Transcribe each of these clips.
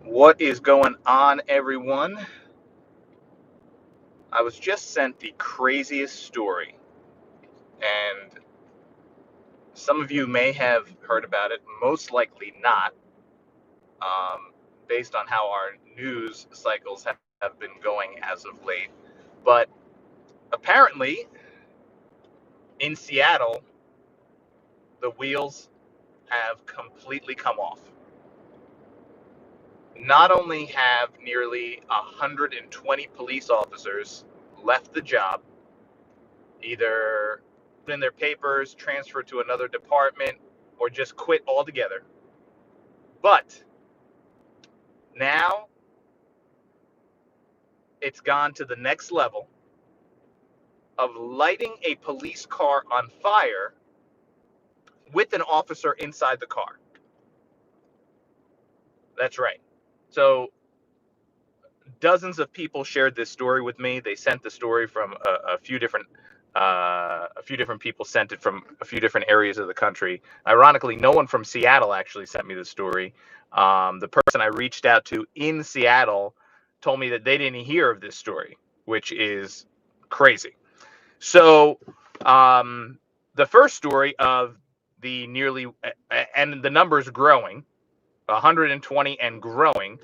What is going on, everyone? I was just sent the craziest story, and some of you may have heard about it, most likely not, um, based on how our news cycles have been going as of late. But apparently, in Seattle, the wheels have completely come off. Not only have nearly 120 police officers left the job, either in their papers, transfer to another department, or just quit altogether. But now it's gone to the next level of lighting a police car on fire with an officer inside the car. That's right. So dozens of people shared this story with me. They sent the story from a few different people sent it from a few different areas of the country. Ironically, no one from Seattle actually sent me the story. The person I reached out to in Seattle told me that they didn't hear of this story, which is crazy. So the first story of the nearly, and the numbers growing, 120 and growing,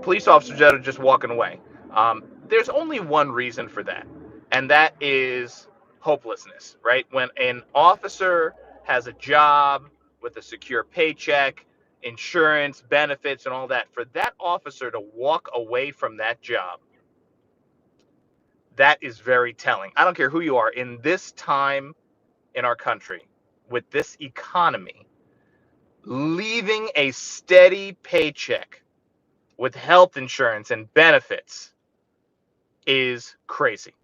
police officers that are just walking away. There's only one reason for that, and that is hopelessness, right? When an officer has a job with a secure paycheck, insurance, benefits, and all that, for that officer to walk away from that job, that is very telling. I don't care who you are in this time in our country, with this economy, leaving a steady paycheck with health insurance and benefits is crazy.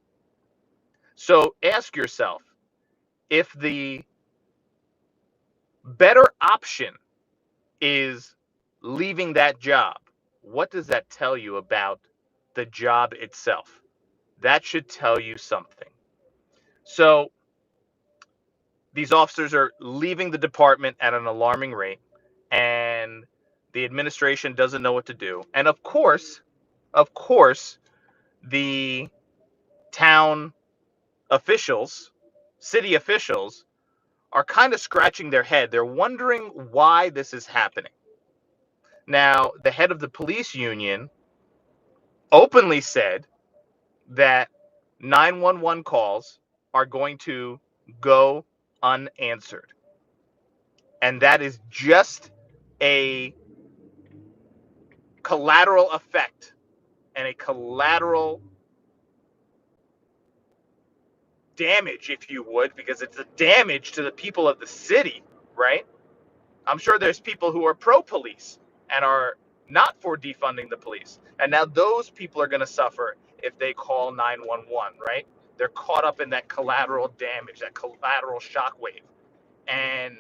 So ask yourself, if the better option is leaving that job, what does that tell you about the job itself? That should tell you something. So these officers are leaving the department at an alarming rate, and the administration doesn't know what to do. And of course, the town officials, city officials, are kind of scratching their head. They're wondering why this is happening. Now, the head of the police union openly said that 911 calls are going to go unanswered. And that is just a collateral effect and a collateral damage, if you would, because it's a damage to the people of the city, right? I'm sure there's people who are pro-police and are not for defunding the police. And now those people are going to suffer if they call 911, right? They're caught up in that collateral damage, that collateral shockwave. And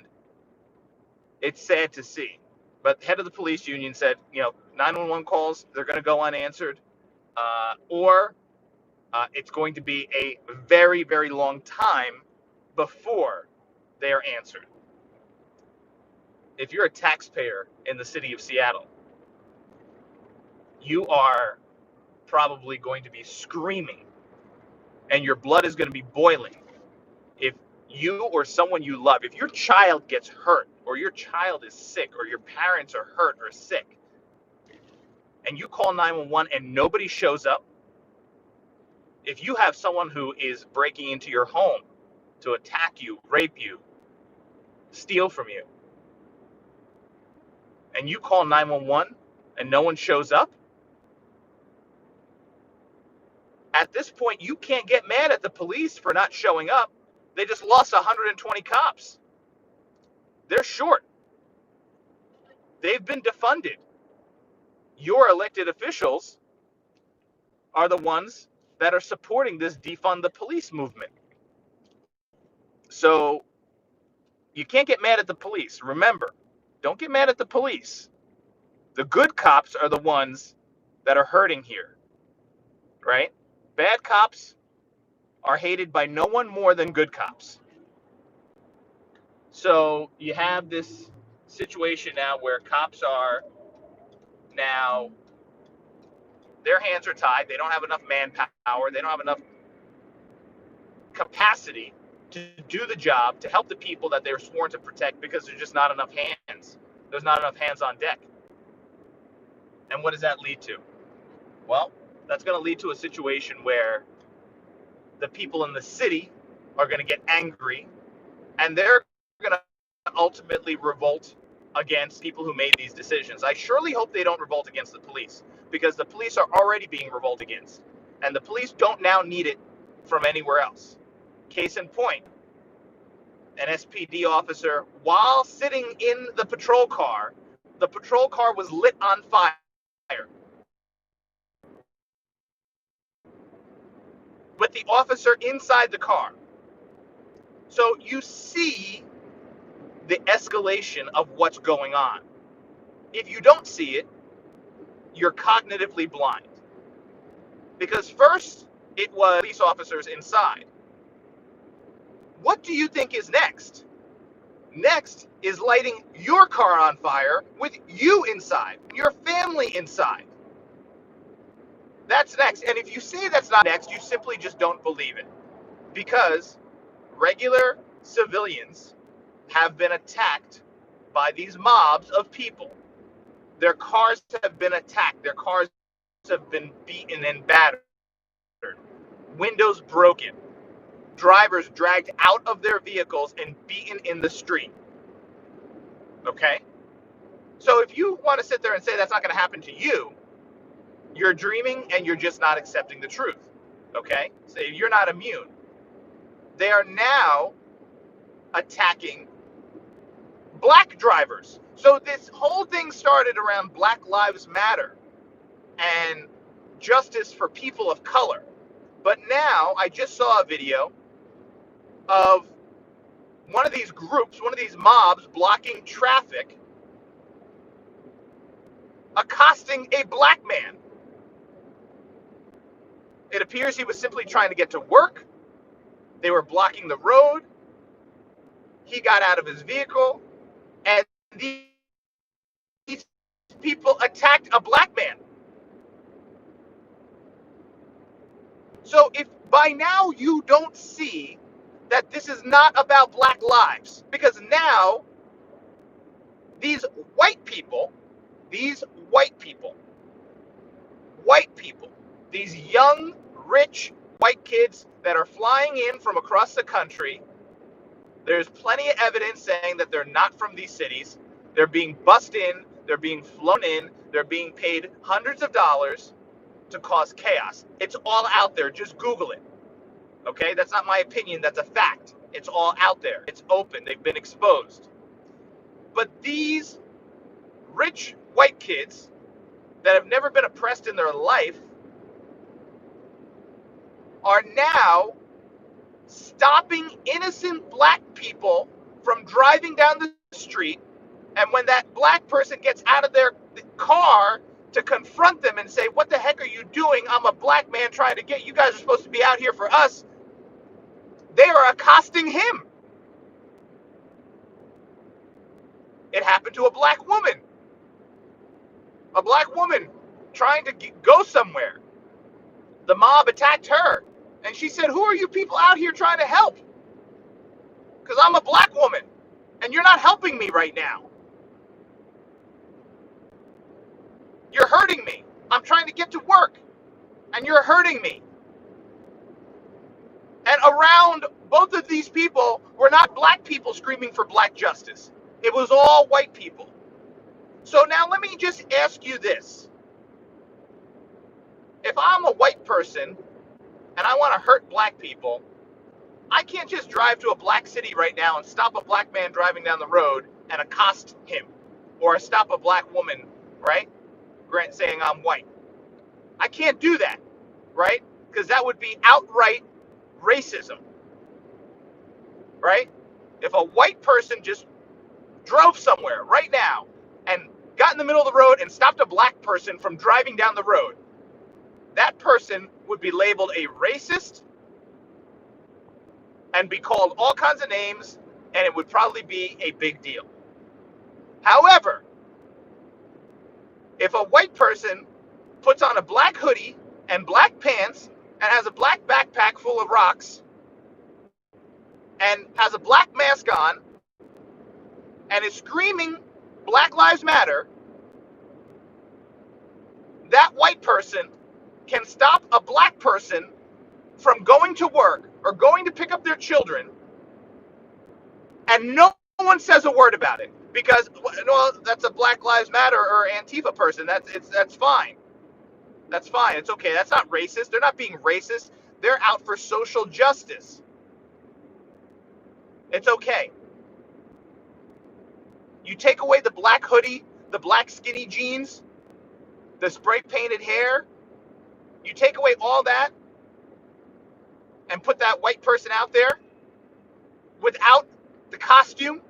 it's sad to see. But the head of the police union said, 911 calls, they're going to go unanswered, or it's going to be a very, very long time before they are answered. If you're a taxpayer in the city of Seattle, you are probably going to be screaming and your blood is going to be boiling if you or someone you love, if your child gets hurt or your child is sick or your parents are hurt or sick, and you call 911 and nobody shows up. If you have someone who is breaking into your home to attack you, rape you, steal from you, and you call 911 and no one shows up, at this point, you can't get mad at the police for not showing up. They just lost 120 cops. They're short. They've been defunded. Your elected officials are the ones that are supporting this defund the police movement. So you can't get mad at the police. Remember, don't get mad at the police. The good cops are the ones that are hurting here, right? Bad cops are hated by no one more than good cops. So you have this situation now where cops are Now, their hands are tied. They don't have enough manpower. They don't have enough capacity to do the job to help the people that they're sworn to protect because there's just not enough hands. There's not enough hands on deck. And what does that lead to? Well, that's going to lead to a situation where the people in the city are going to get angry and they're going to ultimately revolt against people who made these decisions. I surely hope they don't revolt against the police because the police are already being revolted against. And the police don't now need it from anywhere else. Case in point, an SPD officer, while sitting in the patrol car was lit on fire. With the officer inside the car. So you see the escalation of what's going on. If you don't see it, you're cognitively blind. Because first, it was police officers inside. What do you think is next? Next is lighting your car on fire with you inside, your family inside. That's next. And if you say that's not next, you simply just don't believe it. Because regular civilians have been attacked by these mobs of people. Their cars have been attacked. Their cars have been beaten and battered. Windows broken. Drivers dragged out of their vehicles and beaten in the street. Okay? So if you want to sit there and say that's not going to happen to you, you're dreaming and you're just not accepting the truth. Okay? So you're not immune. They are now attacking black drivers. So this whole thing started around Black Lives Matter and justice for people of color. But now I just saw a video of one of these groups, one of these mobs blocking traffic, accosting a black man. It appears he was simply trying to get to work. They were blocking the road. He got out of his vehicle, and these people attacked a black man. So if by now you don't see that this is not about black lives, because now these white people, these young, rich white kids that are flying in from across the country, there's plenty of evidence saying that they're not from these cities. They're being bussed in, they're being flown in, they're being paid hundreds of dollars to cause chaos. It's all out there. Just Google it. Okay? That's not my opinion. That's a fact. It's all out there. It's open. They've been exposed. But these rich white kids that have never been oppressed in their life are now stopping innocent black people from driving down the street. And when that black person gets out of their car to confront them and say, what the heck are you doing? I'm a black man trying to get, you guys are supposed to be out here for us. They are accosting him. It happened to a black woman. A black woman trying to go somewhere. The mob attacked her. And she said, who are you people out here trying to help? Because I'm a black woman. And you're not helping me right now. You're hurting me. I'm trying to get to work. And you're hurting me. And around both of these people were not black people screaming for black justice. It was all white people. So now let me just ask you this. If I'm a white person and I want to hurt black people, I can't just drive to a black city right now and stop a black man driving down the road and accost him. Or stop a black woman, right? Saying I'm white. I can't do that, right? Because that would be outright racism, right? If a white person just drove somewhere right now and got in the middle of the road and stopped a black person from driving down the road, that person would be labeled a racist and be called all kinds of names, and it would probably be a big deal. However, If a white person puts on a black hoodie and black pants and has a black backpack full of rocks and has a black mask on and is screaming Black Lives Matter, that white person can stop a black person from going to work or going to pick up their children, and no one says a word about it because, well, that's a Black Lives Matter or Antifa person. That's fine. That's fine. It's okay. That's not racist. They're not being racist. They're out for social justice. It's okay. You take away the black hoodie, the black skinny jeans, the spray painted hair, you take away all that and put that white person out there without the costume,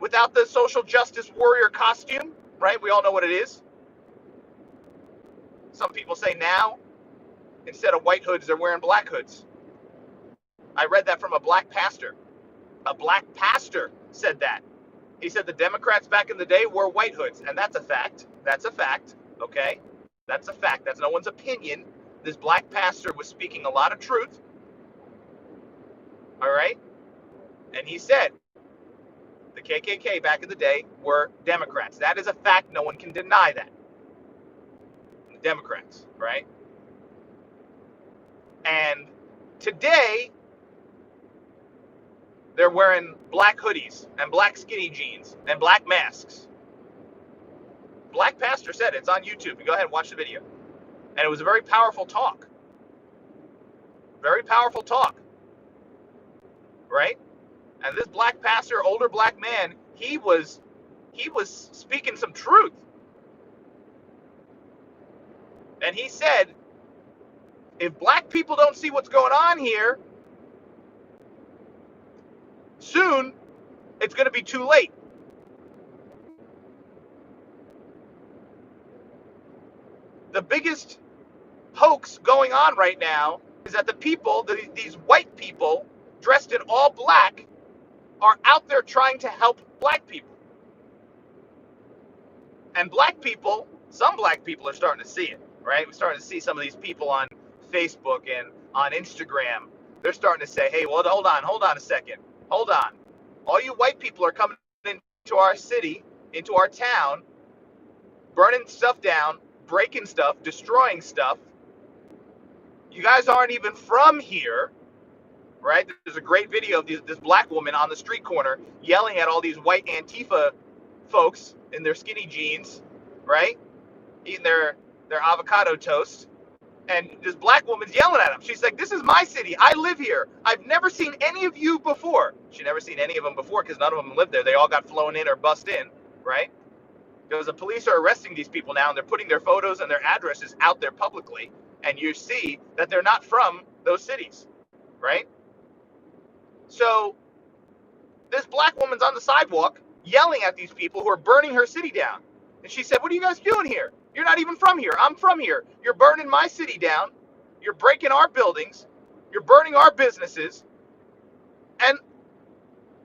without the social justice warrior costume, right? We all know what it is. Some people say now, instead of white hoods, they're wearing black hoods. I read that from a black pastor. A black pastor said that. He said the Democrats back in the day wore white hoods, and that's a fact. That's a fact, okay? That's a fact. That's no one's opinion. This black pastor was speaking a lot of truth, all right? And he said the KKK back in the day were Democrats. That is a fact. No one can deny that. The Democrats, right? And today, they're wearing black hoodies and black skinny jeans and black masks. Black pastor said it. It's on YouTube. You go ahead and watch the video. And it was a very powerful talk. Very powerful talk. Right? And this black pastor, older black man, he was speaking some truth. And he said, if black people don't see what's going on here, soon it's going to be too late. The biggest hoax going on right now is that the people, these white people dressed in all black, are out there trying to help black people. And black people, some black people are starting to see it, right? We're starting to see some of these people on Facebook and on Instagram. They're starting to say, hey, well, hold on a second. Hold on. All you white people are coming into our city, into our town, burning stuff down, breaking stuff, destroying stuff. You guys aren't even from here, right? There's a great video of this black woman on the street corner yelling at all these white Antifa folks in their skinny jeans, right? Eating their avocado toast. And this black woman's yelling at them. She's like, this is my city. I live here. I've never seen any of you before. She never seen any of them before because none of them lived there. They all got flown in or bussed in, right? Because the police are arresting these people now, and they're putting their photos and their addresses out there publicly. And you see that they're not from those cities, right? So this black woman's on the sidewalk yelling at these people who are burning her city down. And she said, what are you guys doing here? You're not even from here. I'm from here. You're burning my city down. You're breaking our buildings. You're burning our businesses. And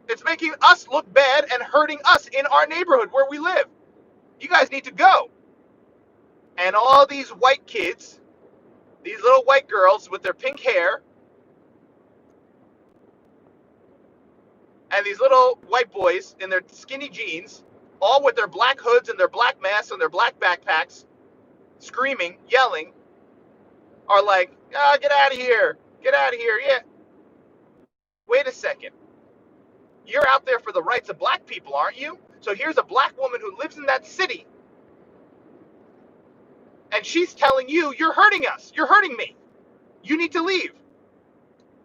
it's making us look bad and hurting us in our neighborhood where we live. You guys need to go. And all these white kids, these little white girls with their pink hair, and these little white boys in their skinny jeans, all with their black hoods and their black masks and their black backpacks, screaming, yelling, are like, get out of here. Get out of here. Yeah. Wait a second. You're out there for the rights of black people, aren't you? So here's a black woman who lives in that city, and she's telling you, you're hurting us. You're hurting me. You need to leave.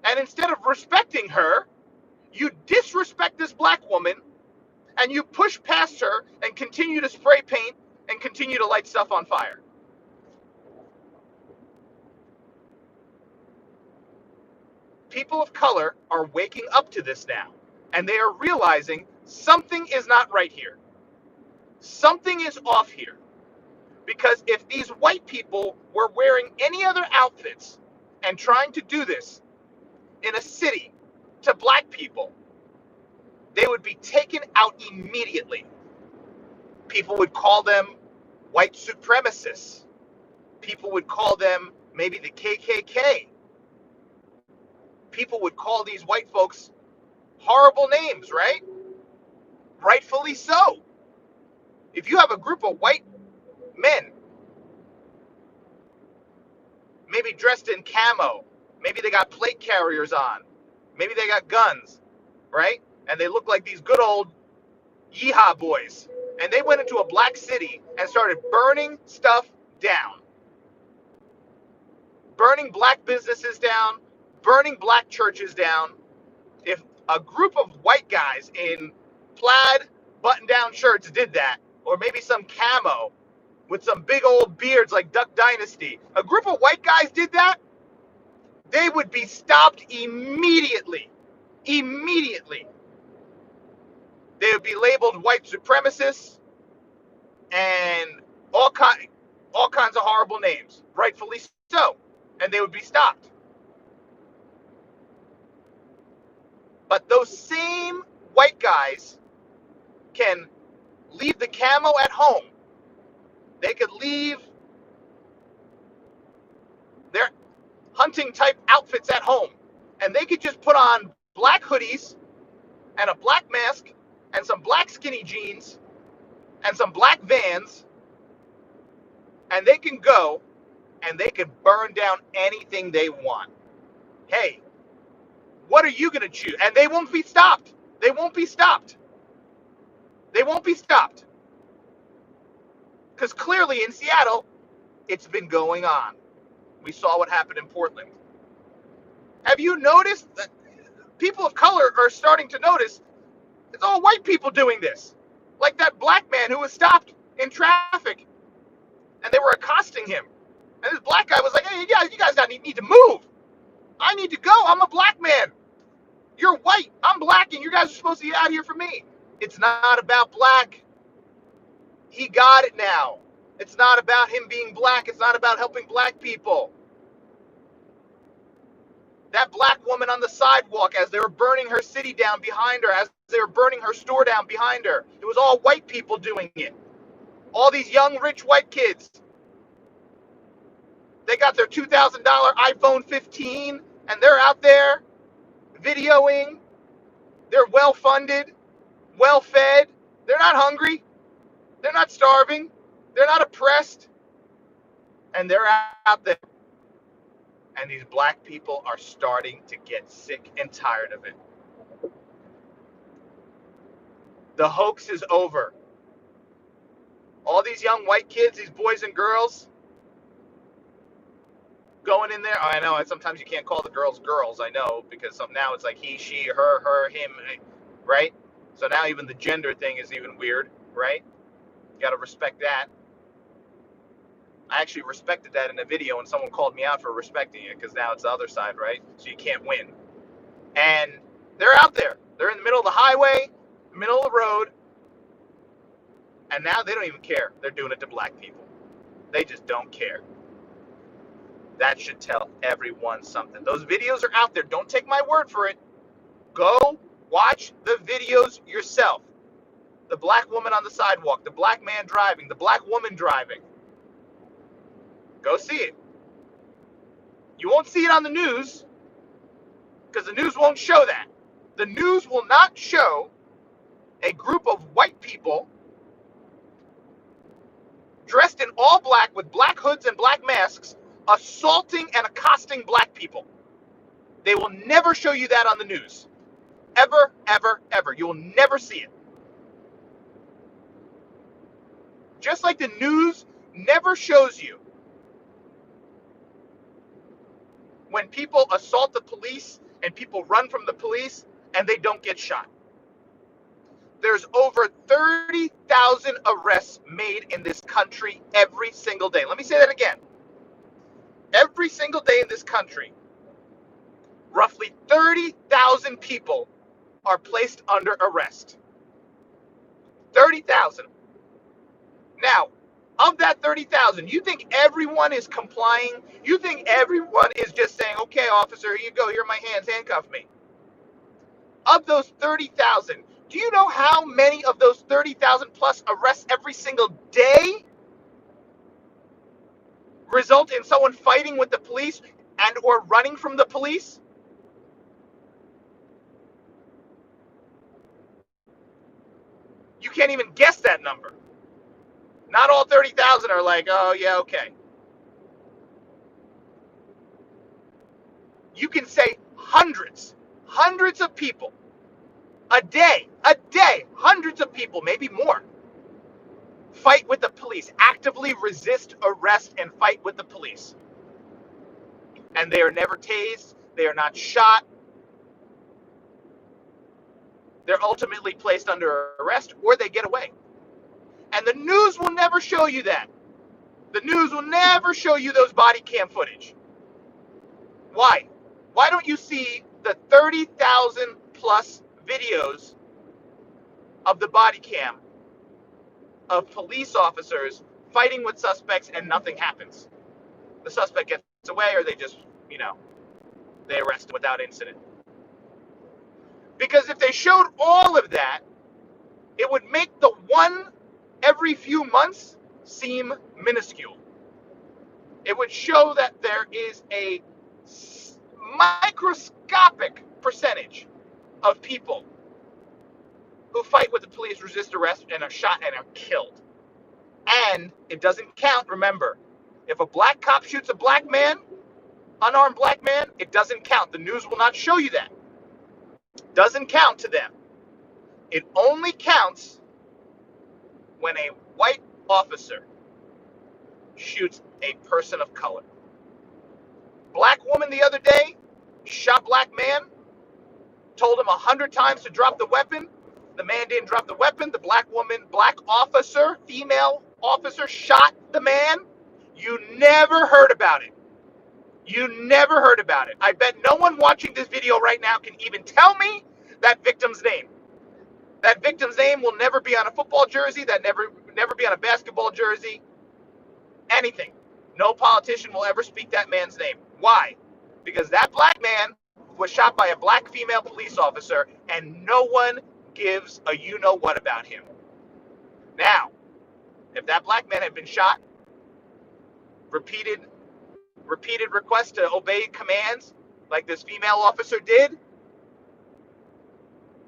And instead of respecting her, you disrespect this black woman, and you push past her and continue to spray paint and continue to light stuff on fire. People of color are waking up to this now, and they are realizing something is not right here. Something is off here. Because if these white people were wearing any other outfits and trying to do this in a city to black people, they would be taken out immediately. People would call them white supremacists. People would call them maybe the KKK. People would call these white folks horrible names, right? Rightfully so. If you have a group of white men, maybe dressed in camo, maybe they got plate carriers on, maybe they got guns, right? And they look like these good old yeehaw boys. And they went into a black city and started burning stuff down, burning black businesses down, burning black churches down. If a group of white guys in plaid button-down shirts did that, or maybe some camo with some big old beards like Duck Dynasty, a group of white guys did that, they would be stopped immediately. Immediately. They would be labeled white supremacists and all kinds of horrible names, rightfully so, and they would be stopped. But those same white guys can leave the camo at home. They could leave their hunting type outfits at home, and they could just put on black hoodies and a black mask and some black skinny jeans and some black Vans, and they can go and they can burn down anything they want. Hey, what are you going to choose? And they won't be stopped. They won't be stopped. They won't be stopped. Because clearly in Seattle, it's been going on. We saw what happened in Portland. Have you noticed that people of color are starting to notice it's all white people doing this? Like that black man who was stopped in traffic and they were accosting him. And this black guy was like, hey, you guys need to move. I need to go. I'm a black man. You're white. I'm black, and you guys are supposed to get out here for me. It's not about black. He got it now. It's not about him being black. It's not about helping black people. That black woman on the sidewalk, as they were burning her city down behind her, as they were burning her store down behind her, it was all white people doing it. All these young, rich white kids. They got their $2,000 iPhone 15, and they're out there videoing. They're well-funded, well-fed. They're not hungry. They're not starving. They're not oppressed. And they're out there. And these black people are starting to get sick and tired of it. The hoax is over. All these young white kids, these boys and girls, going in there. Oh, I know, sometimes you can't call the girls girls, I know, because now it's like he, she, her, him, right? So now even the gender thing is even weird, right? You got to respect that. I actually respected that in a video, and someone called me out for respecting it, because now it's the other side, right? So you can't win. And they're out there. They're in the middle of the highway, middle of the road, and now they don't even care. They're doing it to black people. They just don't care. That should tell everyone something. Those videos are out there. Don't take my word for it. Go watch the videos yourself. The black woman on the sidewalk, the black man driving, the black woman driving. Go see it. You won't see it on the news because the news won't show that. The news will not show a group of white people dressed in all black with black hoods and black masks assaulting and accosting black people. They will never show you that on the news. Ever, ever, ever. You will never see it. Just like the news never shows you when people assault the police and people run from the police and they don't get shot. There's over 30,000 arrests made in this country every single day. Let me say that again. Every single day in this country, roughly 30,000 people are placed under arrest. 30,000. Now, of that 30,000, you think everyone is complying? You think everyone is just saying, okay, officer, here you go, here are my hands, handcuff me. Of those 30,000, do you know how many of those 30,000 plus arrests every single day result in someone fighting with the police and or running from the police? You can't even guess that number. Not all 30,000 are like, oh yeah, okay. You can say hundreds of people a day, hundreds of people, maybe more, fight with the police, actively resist arrest and fight with the police. And they are never tased, they are not shot, they're ultimately placed under arrest or they get away. And the news will never show you that. The news will never show you those body cam footage. Why? Why don't you see the 30,000 plus videos of the body cam of police officers fighting with suspects and nothing happens? The suspect gets away or they just, they arrest him without incident. Because if they showed all of that, it would make the one every few months seem minuscule. It would show that there is a microscopic percentage of people who fight with the police, resist arrest, and are shot and are killed. And it doesn't count, remember, if a black cop shoots a black man, unarmed black man, it doesn't count. The news will not show you that. Doesn't count to them. It only counts when a white officer shoots a person of color. Black woman the other day shot black man, told him 100 times to drop the weapon. The man didn't drop the weapon. The black officer, female officer, shot the man. You never heard about it. You never heard about it. I bet no one watching this video right now can even tell me that victim's name. That victim's name will never be on a football jersey, that never be on a basketball jersey, anything. No politician will ever speak that man's name. Why? Because that black man was shot by a black female police officer and no one gives a you-know-what about him. Now, if that black man had been shot, repeated requests to obey commands like this female officer did,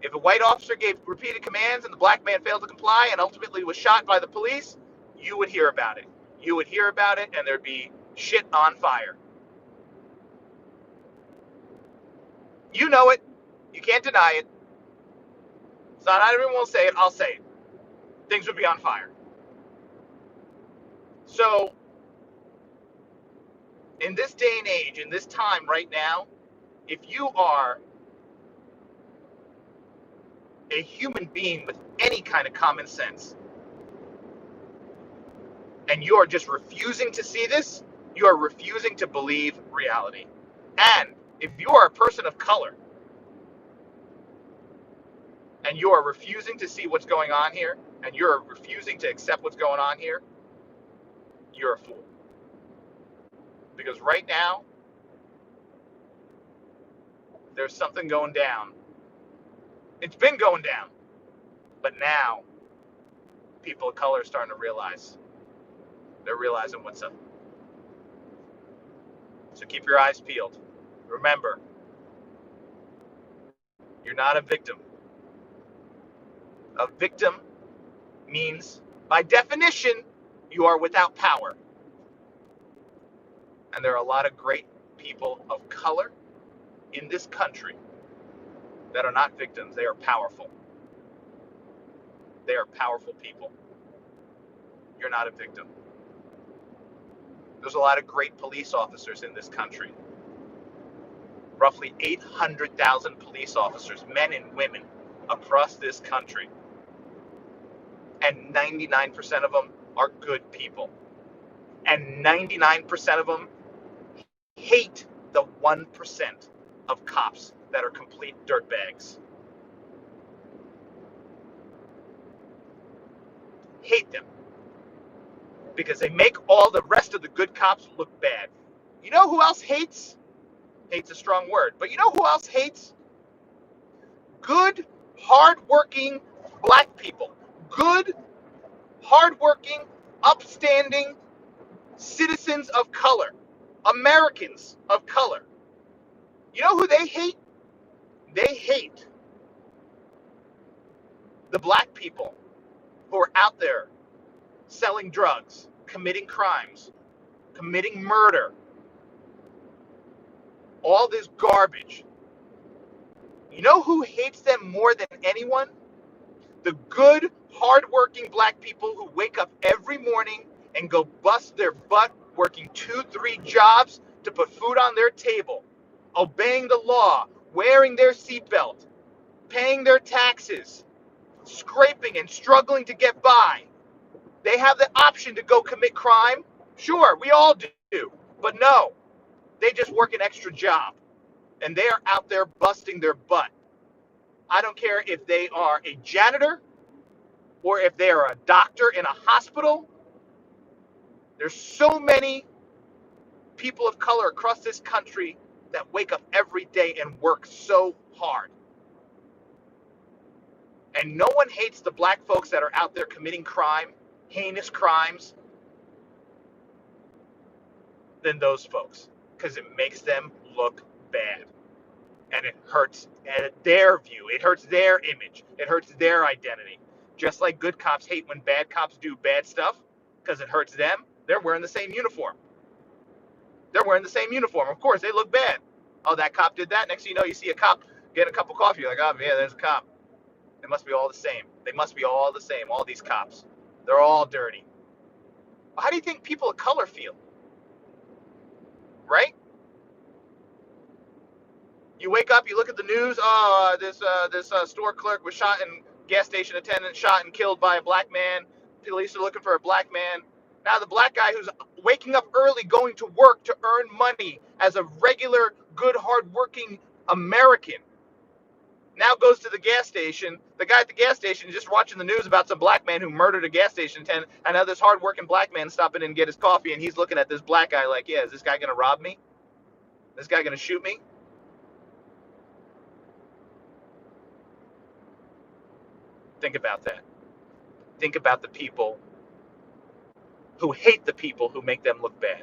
if a white officer gave repeated commands and the black man failed to comply and ultimately was shot by the police, you would hear about it. You would hear about it and there'd be shit on fire. You know it. You can't deny it. So not everyone will say it. I'll say it. Things would be on fire. So, in this day and age, in this time right now, if you are a human being with any kind of common sense, and you are just refusing to see this, you are refusing to believe reality. And if you are a person of color, and you are refusing to see what's going on here, and you're refusing to accept what's going on here, you're a fool. Because right now, there's something going down. It's been going down. But now, people of color are starting to realize. They're realizing what's up. So keep your eyes peeled. Remember, you're not a victim. A victim means, by definition, you are without power. And there are a lot of great people of color in this country that are not victims. They are powerful. They are powerful people. You're not a victim. There's a lot of great police officers in this country. Roughly 800,000 police officers, men and women, across this country. And 99% of them are good people. And 99% of them hate the 1% of cops that are complete dirtbags. Hate them. Because they make all the rest of the good cops look bad. You know who else hates? Hate's a strong word. But you know who else hates? Good, hardworking black people. Good, hardworking, upstanding, citizens of color, Americans of color. You know who they hate? They hate the black people who are out there selling drugs, committing crimes, committing murder, all this garbage. You know who hates them more than anyone? The good, hardworking black people who wake up every morning and go bust their butt working 2, 3 jobs to put food on their table, obeying the law, wearing their seatbelt, paying their taxes, scraping and struggling to get by. They have the option to go commit crime. Sure, we all do. But no, they just work an extra job and they are out there busting their butt. I don't care if they are a janitor or if they are a doctor in a hospital. There's so many people of color across this country that wake up every day and work so hard. And no one hates the black folks that are out there committing crime, heinous crimes, than those folks, because it makes them look bad. And it hurts their view. It hurts their image. It hurts their identity. Just like good cops hate when bad cops do bad stuff because it hurts them, they're wearing the same uniform. They're wearing the same uniform. Of course, they look bad. Oh, that cop did that. Next thing you know, you see a cop getting a cup of coffee. You're like, oh, yeah, there's a cop. They must be all the same. They must be all the same, all these cops. They're all dirty. How do you think people of color feel? Right? You wake up, you look at the news. Oh, this store clerk was shot and gas station attendant shot and killed by a black man. Police are looking for a black man. Now the black guy who's waking up early, going to work to earn money as a regular, good, hardworking American, now goes to the gas station. The guy at the gas station is just watching the news about some black man who murdered a gas station attendant. And now this hardworking black man stopping in and get his coffee, and he's looking at this black guy like, yeah, is this guy gonna rob me? This guy gonna shoot me? Think about that. Think about the people who hate the people who make them look bad.